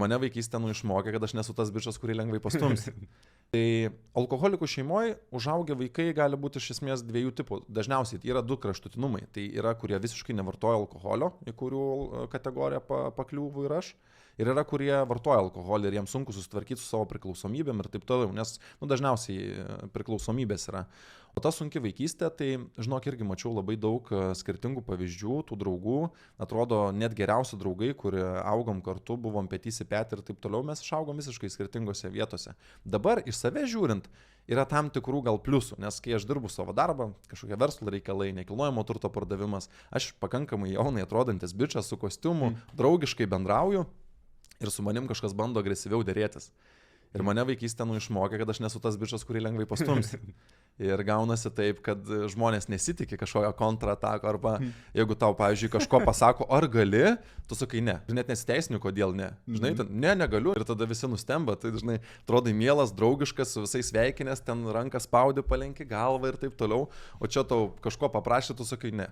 mane vaikystė išmokė, kad aš nesu tas bičas, kurį lengvai pastumsi. Tai alkoholikų šeimoje užaugę vaikai gali būti iš esmės dviejų tipų. Dažniausiai tai yra du kraštutinumai. Tai yra, kurie visiškai nevartoja alkoholio, į kurių kategoriją pakliūvu ir aš. Ir yra, kurie vartoja alkoholį ir jiems sunku susitvarkyti su savo priklausomybėm ir taip toliau, nes dažniausiai priklausomybės yra. O ta sunki vaikystė, tai, žinok, irgi mačiau labai daug skirtingų pavyzdžių, tų draugų, atrodo, net geriausi draugai, kurie augom kartu, buvom petys į petį ir taip toliau, mes išaugom visiškai skirtingose vietose. Dabar iš save žiūrint, yra tam tikrų gal pliusų, nes kai aš dirbu savo darbą, kažkokie verslo reikalai, nekilnojamo turto pardavimas, aš pakankamai jaunai atrodantis bičas su kostiumu, draugiškai bendrauju. Ir su manim kažkas bando agresyviau dėrėtis. Ir mane vaikystė išmokė, kad aš nesu tas bičas, kurį lengvai pastumsi. Ir gaunasi taip, kad žmonės nesitikė kažkokio kontratako, arba jeigu tau, pavyzdžiui, kažko pasako, ar gali, tu sakai ne. Ir net nesiteisini, kodėl ne. Žinai, negaliu. Ir tada visi nustemba. Tai dažnai atrodai mielas, draugiškas, su visais sveikinęs, ten ranką spaudi, palenki galvą ir taip toliau. O čia tau kažko paprašė, tu sakai ne.